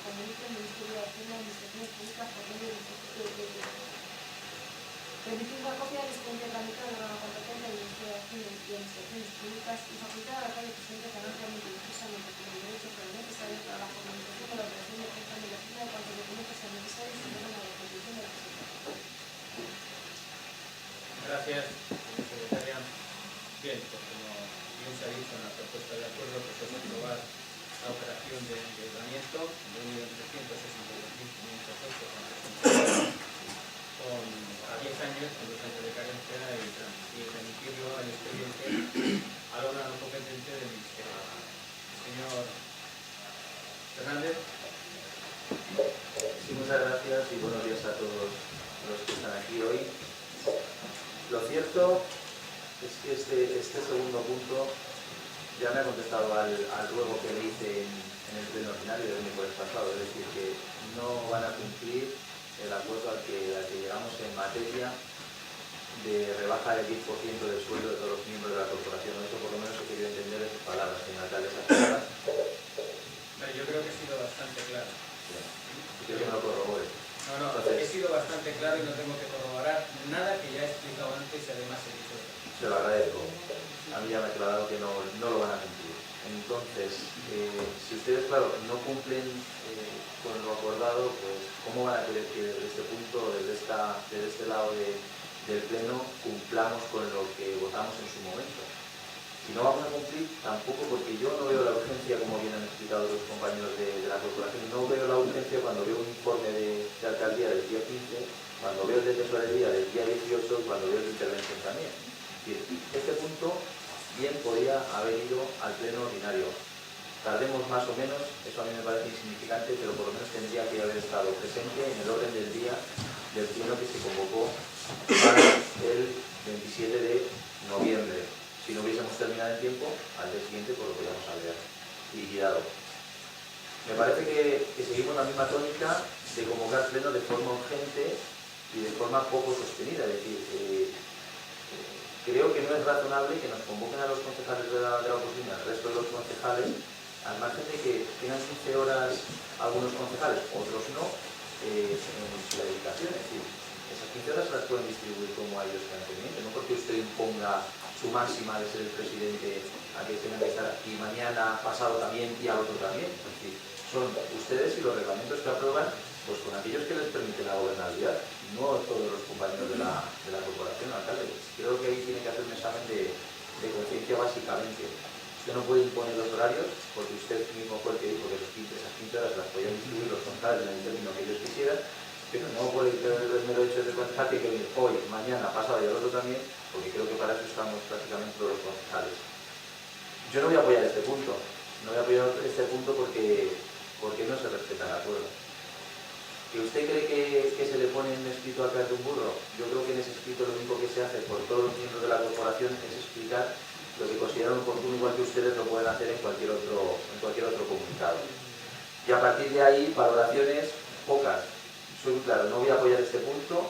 comunique al Ministerio de Hacienda y Administraciones Públicas por medio del Instituto de Crédito. Permitir la copia del expediente tramitado de la competencia del Ministerio de Hacienda y Administraciones Públicas y facultar al alcalde presidente que anunciamente y expresamente como el derecho que es necesario para la formalización de la operación de compra de la firma de cuantos documentos sean necesarios y lleven a la ejecución de la presentación. Gracias, secretaria. Bien, pues como bien se ha dicho en la propuesta de acuerdo, pues es aprobar la operación de endeudamiento de 1.362.508,60 a 10 años, con 2 años de carencia y remitirlo al expediente al órgano competente del Ministerio. Señor Fernández. Sí, muchas gracias y buenos días a todos los que están aquí hoy. Lo cierto es que este segundo punto ya me ha contestado al ruego que le hice en el pleno ordinario del miércoles pasado, es decir, que no van a cumplir el acuerdo al que llegamos en materia de rebaja del 10% del sueldo de todos los miembros de la corporación. Eso por lo menos he querido entender de sus palabras, señor alcalde, esas palabras. Yo creo que he sido bastante claro. Quiero que me lo corrobore. No, entonces, he sido bastante claro y no tengo que corroborar nada que ya he explicado antes y además he dicho. Se lo agradezco. A mí ya me ha aclarado que no lo van a cumplir. Entonces, si ustedes, claro, no cumplen con lo acordado, pues ¿cómo van a querer que desde este punto, desde este lado del pleno, cumplamos con lo que votamos en su momento? Si no vamos a cumplir, tampoco, porque yo no veo la urgencia, como bien han explicado los compañeros de la corporación, no veo la urgencia cuando veo un informe de alcaldía del día 15, cuando veo el de tesorería del día 18 y cuando veo el de intervención también. Este punto bien podría haber ido al pleno ordinario. Tardemos más o menos, eso a mí me parece insignificante, pero por lo menos tendría que haber estado presente en el orden del día del pleno que se convocó para el 27 de noviembre. Si no hubiésemos terminado en tiempo, al día siguiente pues lo podríamos haber liquidado. Me parece que seguimos la misma tónica de convocar pleno de forma urgente y de forma poco sostenida. Es decir, creo que no es razonable que nos convoquen a los concejales de la oposición y al resto de los concejales, al margen de que tengan 15 horas algunos concejales, otros no, en su dedicación. Es decir, esas 15 horas se las pueden distribuir como a ellos sean conveniente, no porque usted imponga su máxima de ser el presidente a que tengan que estar aquí mañana, pasado también y al otro también. Es decir, son ustedes y los reglamentos que aprueban, pues con aquellos que les permite la gobernabilidad, no todos los compañeros de la corporación, alcalde. Creo que ahí tiene que hacer un examen de conciencia básicamente. Usted no puede imponer los horarios, porque usted mismo fue el que dijo que esas 15 horas las podían distribuir los concejales en el término que ellos quisieran, pero no por el mero hecho de concejal que venir hoy, mañana, pasado y el otro también, porque creo que para eso estamos prácticamente todos los concejales. Yo no voy a apoyar este punto, porque no se respeta el acuerdo. ¿Que usted cree que se le pone un escrito atrás de un burro? Yo creo que en ese escrito lo único que se hace por todos los miembros de la corporación es explicar lo que consideran oportuno, igual que ustedes lo pueden hacer en cualquier otro comunicado. Y a partir de ahí, valoraciones pocas. Soy muy claro, no voy a apoyar este punto.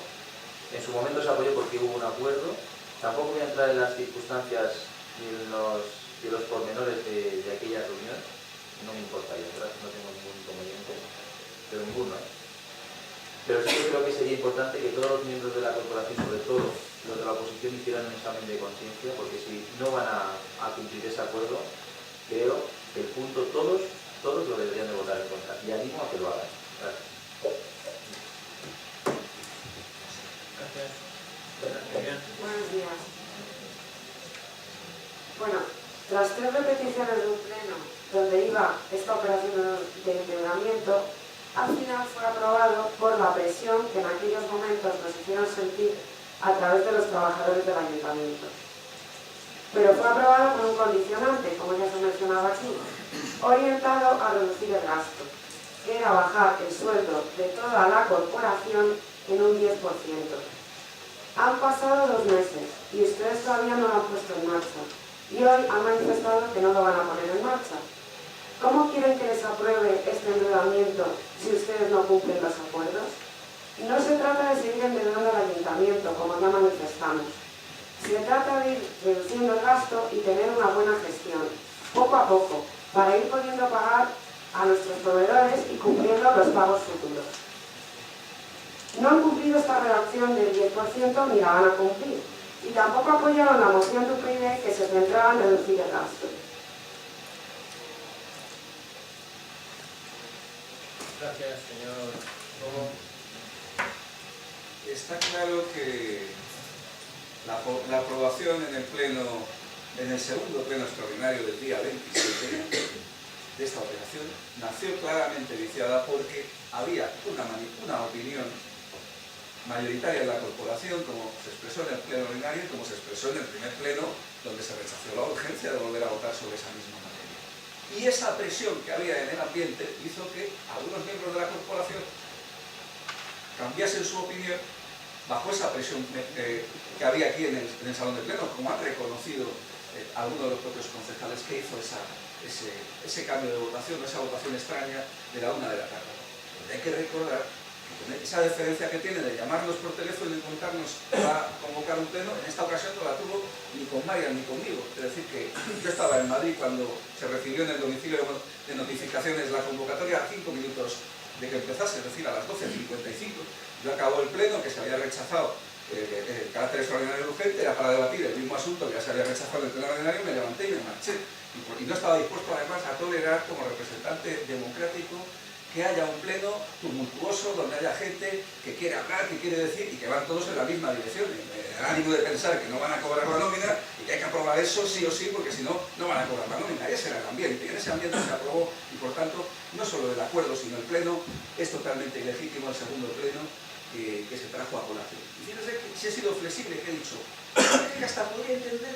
En su momento se apoyó porque hubo un acuerdo. Tampoco voy a entrar en las circunstancias ni en los pormenores de aquella reunión. No me importa, yo no tengo ningún inconveniente, pero ninguno, Pero sí que creo que sería importante que todos los miembros de la corporación, sobre todo los de la oposición, hicieran un examen de conciencia, porque si no van a cumplir ese acuerdo, creo que el punto todos lo deberían de votar en contra. Y animo a que lo hagan. Gracias. Gracias. Buenos días. Bueno, tras 3 repeticiones de un pleno donde iba esta operación de endeudamiento, al final fue aprobado por la presión que en aquellos momentos nos hicieron sentir a través de los trabajadores del ayuntamiento. Pero fue aprobado con un condicionante, como ya se mencionaba aquí, orientado a reducir el gasto, que era bajar el sueldo de toda la corporación en un 10%. Han pasado 2 meses y ustedes todavía no lo han puesto en marcha, y hoy han manifestado que no lo van a poner en marcha. ¿Cómo quieren que les apruebe este endeudamiento si ustedes no cumplen los acuerdos? No se trata de seguir endeudando al ayuntamiento, como ya manifestamos. Se trata de ir reduciendo el gasto y tener una buena gestión, poco a poco, para ir pudiendo pagar a nuestros proveedores y cumpliendo los pagos futuros. No han cumplido esta redacción del 10% ni la van a cumplir. Y tampoco apoyaron la moción de UPyD que se centraba en reducir el gasto. Gracias, señor Robo. Está claro que la aprobación en el pleno, en el segundo pleno extraordinario del día 27 de esta operación nació claramente viciada porque había una opinión mayoritaria en la corporación, como se expresó en el pleno ordinario y como se expresó en el primer pleno, donde se rechazó la urgencia de volver a votar sobre esa misma materia. Y esa presión que había en el ambiente hizo que algunos miembros de la corporación cambiasen su opinión bajo esa presión que había aquí en el salón de pleno, como han reconocido algunos de los propios concejales que hizo ese cambio de votación, esa votación extraña de la 1 de la tarde. Pero hay que recordar que esa deferencia que tiene de llamarnos por teléfono y contarnos para convocar un pleno, en esta ocasión no la tuvo ni con Marian ni conmigo. Es decir, que yo estaba en Madrid cuando se recibió en el domicilio de notificaciones la convocatoria a 5 minutos de que empezase, es decir, a las 12:55. Yo acabó el pleno, que se había rechazado el carácter extraordinario urgente, era para debatir el mismo asunto que ya se había rechazado en el pleno ordinario, me levanté y me marché. Y no estaba dispuesto además a tolerar como representante democrático que haya un pleno tumultuoso donde haya gente que quiere hablar, que quiere decir y que van todos en la misma dirección. El ánimo de pensar que no van a cobrar la nómina y que hay que aprobar eso sí o sí porque si no, no van a cobrar la nómina. Y ese era el ambiente. Y en ese ambiente se aprobó y por tanto, no solo el acuerdo sino el pleno es totalmente ilegítimo el segundo pleno que se trajo a colación. Y fíjense que si he sido flexible, que he dicho, que hasta podría entender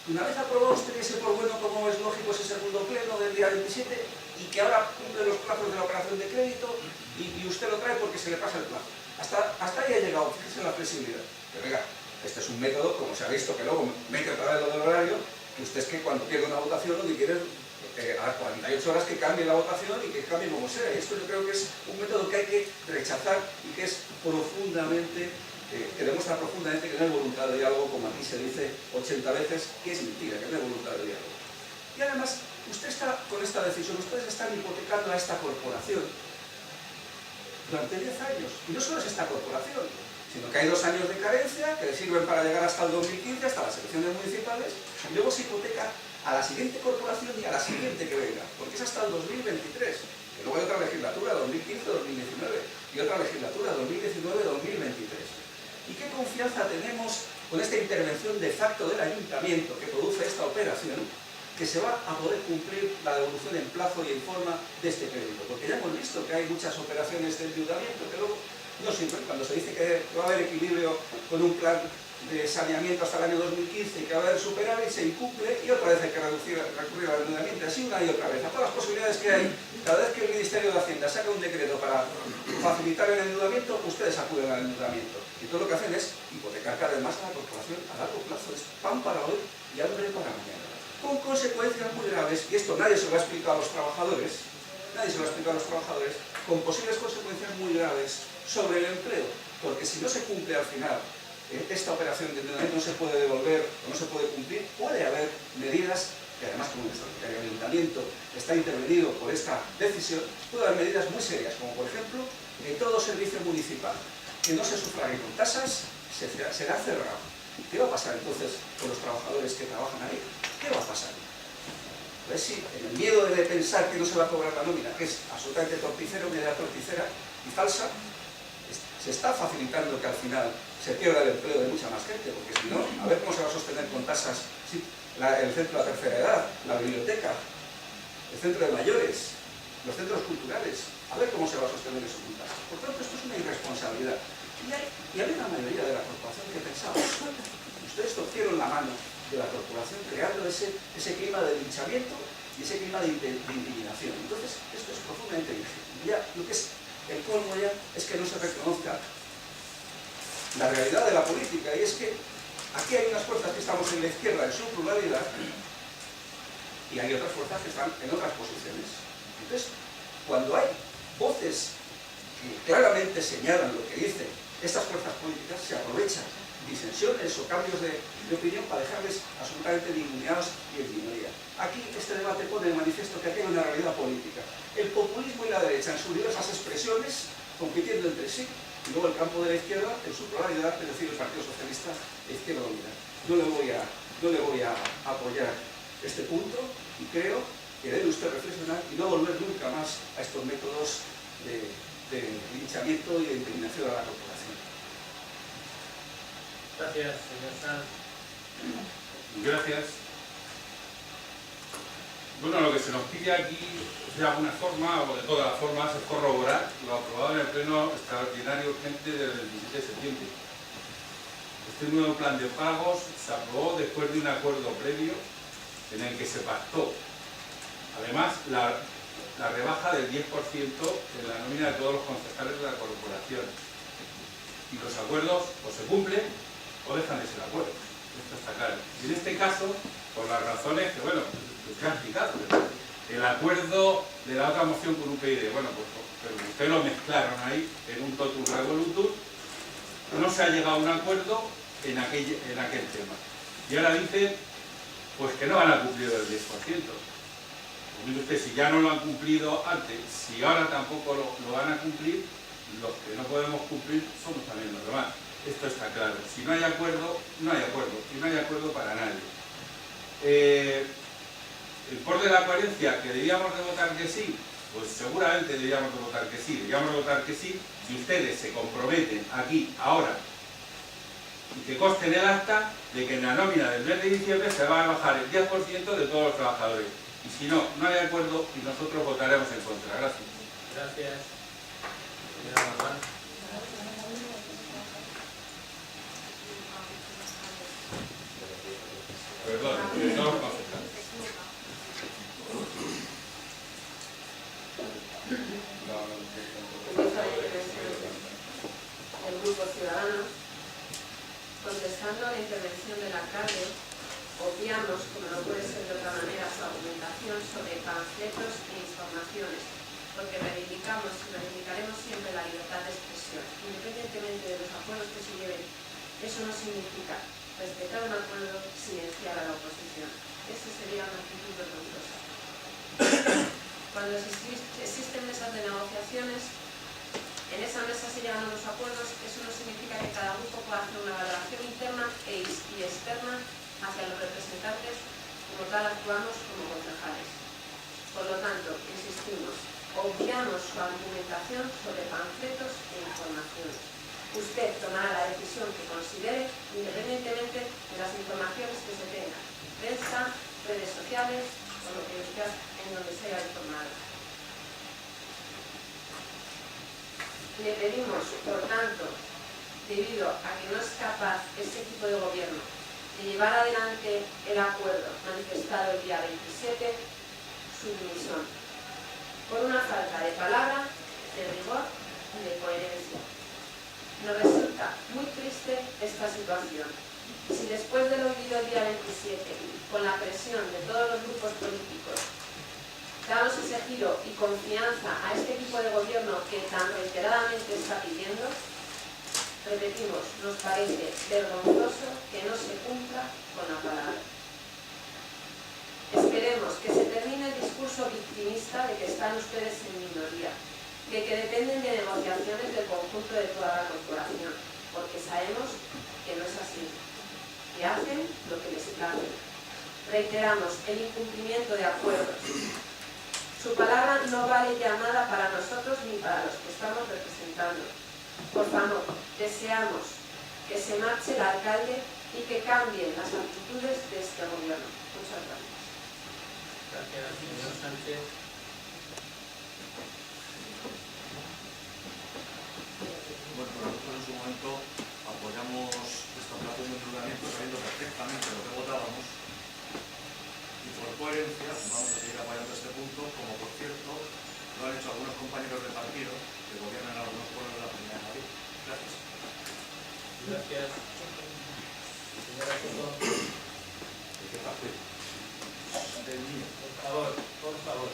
que una vez aprobado usted ese por bueno como es lógico ese segundo pleno del día 27 y que ahora cumple los plazos de la operación de crédito y usted lo trae porque se le pasa el plazo. Hasta ahí ha llegado, fíjese la flexibilidad. Pero venga, este es un método, como se ha visto, que luego mete otra vez lo del horario, que usted es que cuando pierde una votación lo que quiere es a 48 horas que cambie la votación y que cambie como sea. Y esto yo creo que es un método que hay que rechazar y que es profundamente, que demuestra profundamente que no hay voluntad de diálogo, como aquí se dice 80 veces, que es mentira, que no hay voluntad de diálogo. Y además, usted está, con esta decisión, ustedes están hipotecando a esta corporación durante 10 años. Y no solo es esta corporación, sino que hay 2 años de carencia que le sirven para llegar hasta el 2015, hasta las elecciones municipales, y luego se hipoteca a la siguiente corporación y a la siguiente que venga, porque es hasta el 2023, que luego hay otra legislatura, 2015-2019, y otra legislatura, 2019-2023. ¿Y qué confianza tenemos con esta intervención de facto del ayuntamiento que produce esta operación, que se va a poder cumplir la devolución en plazo y en forma de este crédito? Porque ya hemos visto que hay muchas operaciones de endeudamiento que luego no sirven. Cuando se dice que va a haber equilibrio con un plan de saneamiento hasta el año 2015 y que va a haber superávit, se incumple y otra vez hay que recurrir al endeudamiento, así una y otra vez. A todas las posibilidades que hay, cada vez que el Ministerio de Hacienda saca un decreto para facilitar el endeudamiento, ustedes acuden al endeudamiento. Y todo lo que hacen es hipotecar cada vez más a la corporación a largo plazo. Es pan para hoy y hambre para mañana. Con consecuencias muy graves, y esto nadie se lo ha explicado a los trabajadores, con posibles consecuencias muy graves sobre el empleo. Porque si no se cumple al final esta operación de endeudamiento, no se puede devolver o no se puede cumplir, puede haber medidas que además como el ayuntamiento está intervenido por esta decisión, puede haber medidas muy serias, como por ejemplo que todo servicio municipal que no se sufrague con tasas será cerrado. ¿Qué va a pasar entonces con los trabajadores que trabajan ahí? ¿Qué va a pasar? Pues sí, en el miedo de pensar que no se va a cobrar la nómina, que es absolutamente torticera, una idea torticera y falsa, se está facilitando que al final se pierda el empleo de mucha más gente, porque si no, a ver cómo se va a sostener con tasas el centro de la tercera edad, la biblioteca, el centro de mayores, los centros culturales, a ver cómo se va a sostener eso con tasas. Por tanto, esto es una irresponsabilidad. Y había una mayoría de la corporación que pensaba, ustedes torcieron la mano de la corporación creando ese clima de linchamiento y ese clima de indignación. Entonces, esto es profundamente ilegítimo. Ya lo que es el colmo ya es que no se reconozca la realidad de la política, y es que aquí hay unas fuerzas que estamos en la izquierda en su pluralidad y hay otras fuerzas que están en otras posiciones. Entonces, cuando hay voces que claramente señalan lo que dicen estas fuerzas políticas, se aprovechan disensiones o cambios de opinión para dejarles absolutamente ninguneados y en minoría. Aquí este debate pone de manifiesto que aquí hay una realidad política. El populismo y la derecha en sus diversas expresiones compitiendo entre sí, y luego el campo de la izquierda en su pluralidad, es decir, el Partido Socialista e Izquierda Unida. No le voy a apoyar este punto y creo que debe usted reflexionar y no volver nunca más a estos métodos de linchamiento y de intimidación a la corporación. Gracias, señor Sanz. Gracias. Bueno, lo que se nos pide aquí, de alguna forma, o de todas las formas, es corroborar lo aprobado en el Pleno Extraordinario Urgente del 27 de septiembre. Este nuevo plan de pagos se aprobó después de un acuerdo previo en el que se pactó, además, la rebaja del 10% en la nómina de todos los concejales de la corporación. Y los acuerdos o se cumplen o dejan de ser acuerdos. Esto está claro. Y en este caso, por las razones que, bueno, usted ha explicado, el acuerdo de la otra moción con UPyD, bueno, pues usted lo mezclaron ahí en un totum revolutum, no se ha llegado a un acuerdo en aquel tema. Y ahora dicen, pues que no van a cumplir el 10%. Pues usted, si ya no lo han cumplido antes, si ahora tampoco lo van a cumplir, los que no podemos cumplir somos también los demás. Esto está claro. Si no hay acuerdo, no hay acuerdo. Y no hay acuerdo para nadie. El por de la coherencia, que debíamos de votar que sí, pues seguramente debíamos de votar que sí. Debíamos de votar que sí si ustedes se comprometen aquí, ahora, y que conste en el acta de que en la nómina del mes de diciembre se va a bajar el 10% de todos los trabajadores. Y si no, no hay acuerdo y nosotros votaremos en contra. Gracias. Gracias. Señora Marván. Perdón, no los concejales. El Grupo Ciudadanos, contestando a la intervención del alcalde, obviamos, como no puede ser de otra manera, su argumentación sobre panfletos e informaciones, porque reivindicamos y reivindicaremos siempre la libertad de expresión, independientemente de los acuerdos que se lleven. Eso no significa respetar un acuerdo, silenciar a la oposición. Esa sería una actitud vergonzosa. Cuando existen mesas de negociaciones, en esa mesa se llegan a los acuerdos. Eso no significa que cada grupo pueda hacer una valoración interna y externa hacia los representantes, como tal actuamos como concejales. Por lo tanto, insistimos, obviamos su argumentación sobre panfletos e informaciones. Usted tomará la decisión que considere, independientemente de las informaciones que se tengan, prensa, redes sociales o lo que usted en donde se haya informado. Le pedimos, por tanto, debido a que no es capaz este equipo de gobierno de llevar adelante el acuerdo manifestado el día 27, su dimisión, por una falta de palabra, de rigor y de coherencia. Nos resulta muy triste esta situación. Si después de lo vivido el día 27, con la presión de todos los grupos políticos, damos ese giro y confianza a este equipo de gobierno que tan reiteradamente está pidiendo, repetimos, nos parece vergonzoso que no se cumpla con la palabra. Esperemos que se termine el discurso victimista de que están ustedes en minoría, de que dependen de negociaciones del conjunto de toda la corporación, porque sabemos que no es así, que hacen lo que les place. Reiteramos el incumplimiento de acuerdos. Su palabra no vale ya nada para nosotros ni para los que estamos representando. Por favor, deseamos que se marche el alcalde y que cambien las actitudes de este gobierno. Muchas gracias. Gracias, señor Sánchez. Bueno, nosotros en su momento apoyamos esta operación de endeudamiento sabiendo perfectamente lo que votábamos y por coherencia vamos a seguir apoyando este punto, como por cierto lo han hecho algunos compañeros de partido que gobiernan algunos pueblos de la Comunidad de Madrid. Gracias. Gracias. Señora Soto. ¿Qué papel? Por favor.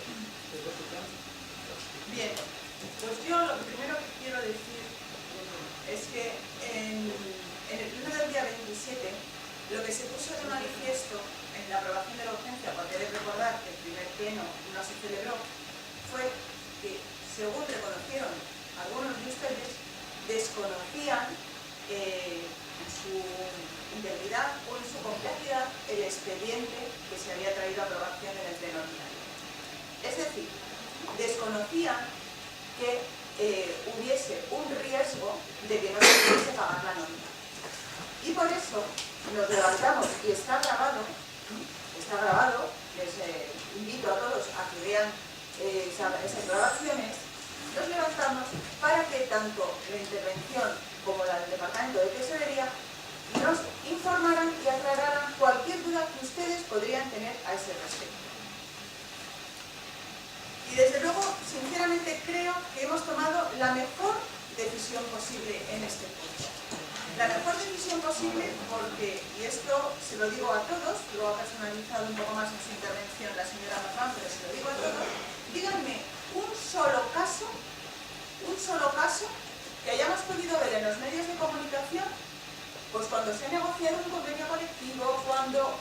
Bien, pues yo lo primero que quiero decir es que en en el pleno del día 27, lo que se puso de manifiesto en la aprobación de la urgencia, porque he de recordar que el primer pleno no se celebró, fue que, según reconocieron algunos de ustedes, desconocían en su integridad o en su complejidad el expediente que se había traído a aprobación en el pleno ordinario. Es decir, desconocían que hubiese un riesgo de que no se pudiese pagar la nómina. Y por eso nos levantamos, y está grabado, les invito a todos a que vean esas grabaciones, nos levantamos para que tanto la intervención como la del Departamento de Tesorería nos informaran y aclararan cualquier duda que ustedes podrían tener a ese respecto. Y desde luego, sinceramente, creo que hemos tomado la mejor decisión posible en este punto. La mejor decisión posible porque, y esto se lo digo a todos, lo ha personalizado un poco más en su intervención la señora Mazán, pero se lo digo a todos, díganme un solo caso que hayamos podido ver en los medios de comunicación, pues cuando se ha negociado un convenio colectivo, cuando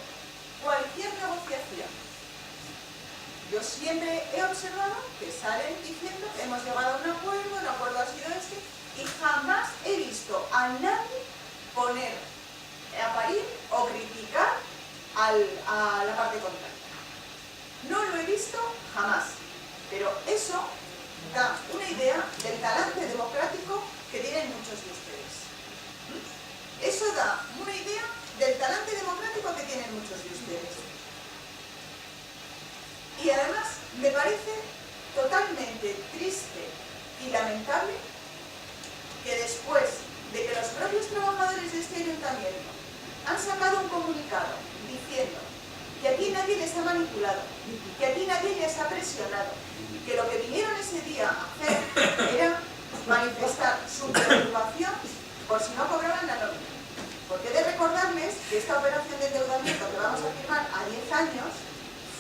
cualquier negociación. Yo siempre he observado que salen diciendo hemos llegado a un acuerdo, el acuerdo ha sido este, y jamás he visto a nadie poner a parir o criticar a la parte contraria. No lo he visto jamás, pero eso da una idea del talante democrático que tienen muchos de ustedes. Eso da una idea del talante democrático que tienen muchos de ustedes. Y además me parece totalmente triste y lamentable que después de que los propios trabajadores de este ayuntamiento han sacado un comunicado diciendo que aquí nadie les ha manipulado, que aquí nadie les ha presionado, que lo que vinieron ese día a hacer era manifestar su preocupación por si no cobraban la nómina. Porque he de recordarles que esta operación de endeudamiento que vamos a firmar a 10 años,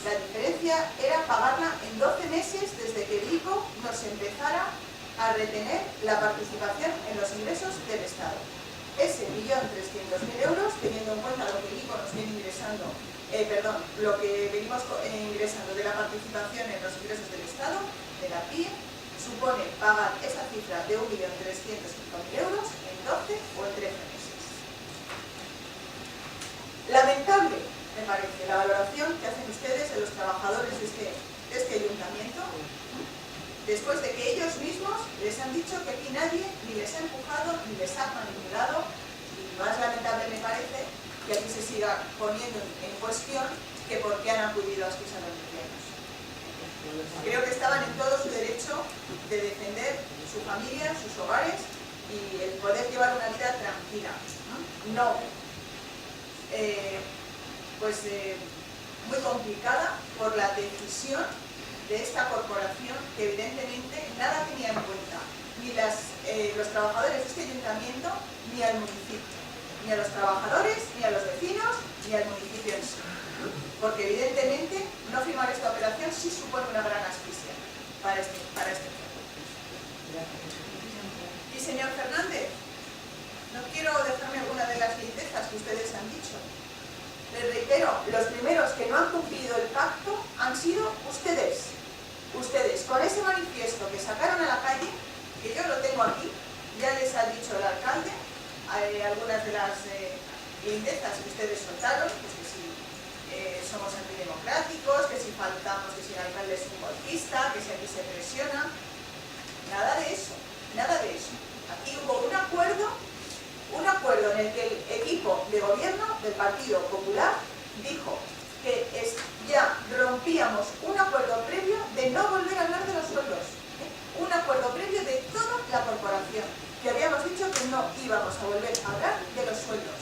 la diferencia era pagarla en 12 meses desde que el ICO nos empezara a retener la participación en los ingresos del Estado. Ese 1.300.000 euros, teniendo en cuenta lo que el ICO nos viene ingresando, lo que venimos ingresando de la participación en los ingresos del Estado, de la PIE, supone pagar esa cifra de 1.305.000 euros en 12 o en 13 meses. Lamentable, me parece, la valoración que hacen ustedes de los trabajadores de este ayuntamiento, después de que ellos mismos les han dicho que aquí nadie ni les ha empujado ni les ha manipulado, y más lamentable me parece que aquí se siga poniendo en cuestión que por qué han acudido a estos anuncios. Creo que estaban en todo su derecho de defender su familia, sus hogares y el poder llevar una vida tranquila. No, muy complicada por la decisión de esta corporación que evidentemente nada tenía en cuenta ni los trabajadores de este ayuntamiento ni al municipio, ni a los trabajadores, ni a los vecinos, ni al municipio en sí. Porque evidentemente no firmar esta operación sí supone una gran asfixia para este pueblo. Y señor Fernández, no quiero dejarme alguna de las ligerezas que ustedes han dicho. Les reitero, los primeros que no han cumplido el pacto han sido ustedes. Ustedes, con ese manifiesto que sacaron a la calle, que yo lo tengo aquí, ya les ha dicho el alcalde, algunas de las lindezas que ustedes soltaron, pues que si somos antidemocráticos, que si faltamos, que si el alcalde es un golpista, que si aquí se presiona. Nada de eso, nada de eso. Aquí hubo un acuerdo en el que el equipo de gobierno del Partido Popular dijo que ya rompíamos un acuerdo previo de no volver a hablar de los sueldos. Un acuerdo previo de toda la corporación, que habíamos dicho que no íbamos a volver a hablar de los sueldos.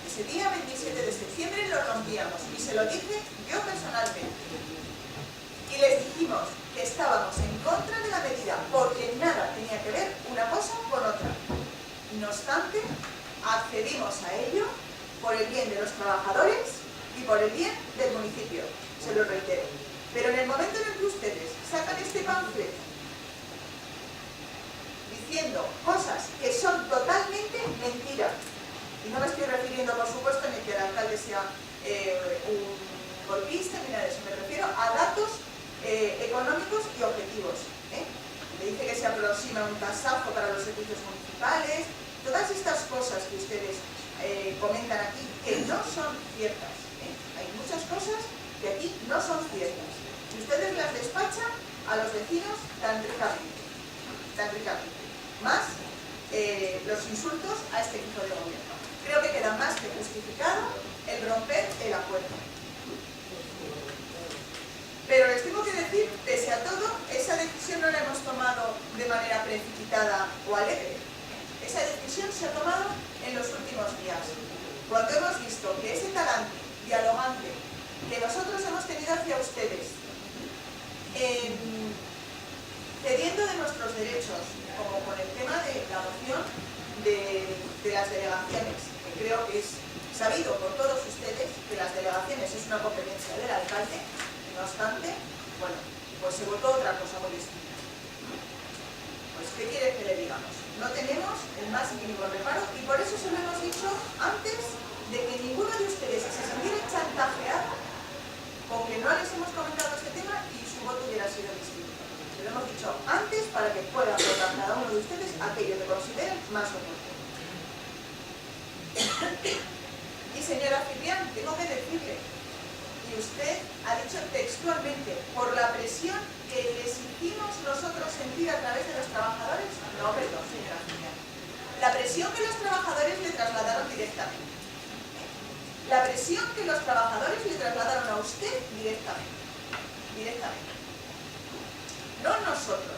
Ese día 27 de septiembre lo rompíamos y se lo dije yo personalmente. Y les dijimos que estábamos en contra de la medida porque nada tenía que ver una cosa con otra. No obstante, accedimos a ello por el bien de los trabajadores y por el bien del municipio, se lo reitero. Pero en el momento en el que ustedes sacan este panfleto diciendo cosas que son totalmente mentiras, Y no me estoy refiriendo, por supuesto, ni que el alcalde sea un golpista, ni nada de eso. Me refiero a datos económicos y objetivos. Me dice que se aproxima un tasazo para los servicios municipales. Todas estas cosas que ustedes comentan aquí, que no son ciertas. Hay muchas cosas que aquí no son ciertas. Y ustedes las despachan a los vecinos tan ricamente. Más los insultos a este equipo de gobierno. Creo que queda más que justificado el romper el acuerdo. Pero les tengo que decir, pese a todo, esa decisión no la hemos tomado de manera precipitada o alegre. Esa decisión se ha tomado en los últimos días. Cuando hemos visto que ese talante dialogante que nosotros hemos tenido hacia ustedes, cediendo de nuestros derechos, como con el tema de la moción de las delegaciones, que creo que es sabido por todos ustedes que las delegaciones es una competencia del alcalde. No obstante, bueno, pues se votó otra cosa muy distinta. Pues, ¿qué quiere que le digamos? No tenemos el más mínimo reparo y por eso se lo hemos dicho antes de que ninguno de ustedes se sintiera chantajeado con que no les hemos comentado este tema y su voto hubiera sido distinto. Se lo hemos dicho antes para que puedan votar cada uno de ustedes aquello que consideren más oportuno. Y señora Ciprián, tengo que decirle, y usted ha dicho textualmente, por la presión que les hicimos nosotros sentir a través de los trabajadores. No, perdón, señora Ciprián. La presión que los trabajadores le trasladaron directamente. La presión que los trabajadores le trasladaron a usted directamente. No nosotros.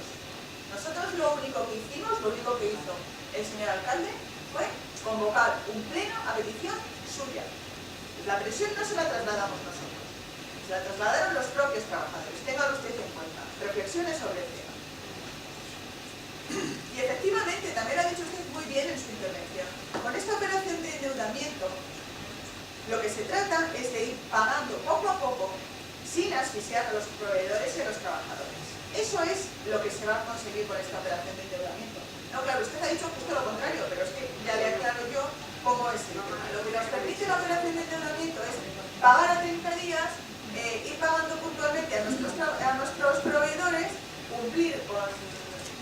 Nosotros lo único que hicimos, lo único que hizo el señor alcalde fue convocar un pleno a petición suya. La presión no se la trasladamos nosotros. Se la trasladaron los propios trabajadores. Téngalo usted en cuenta. Reflexiones sobre el tema. Y efectivamente, también lo ha dicho usted muy bien en su intervención. Con esta operación de endeudamiento, lo que se trata es de ir pagando poco a poco, sin asfixiar a los proveedores y a los trabajadores. Eso es lo que se va a conseguir con esta operación de endeudamiento. No, claro, usted ha dicho justo lo contrario, pero es que ya le aclaro yo cómo es el tema. Lo que nos permite la operación de endeudamiento es pagar a 30 días, ir pagando puntualmente a nuestros proveedores, cumplir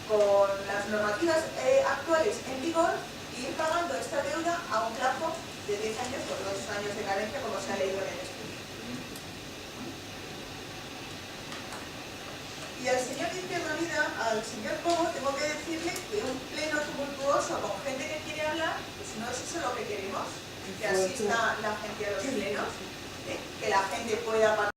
con las normativas actuales en vigor y ir pagando esta deuda a un plazo de 10 años por 2 años de carencia, como se ha leído en el estudio. Y al señor Izquierda Unida, al señor Cobo, tengo que decirle que un pleno tumultuoso con gente que quiere hablar, pues no es eso lo que queremos, que asista la gente a los plenos, que la gente pueda participar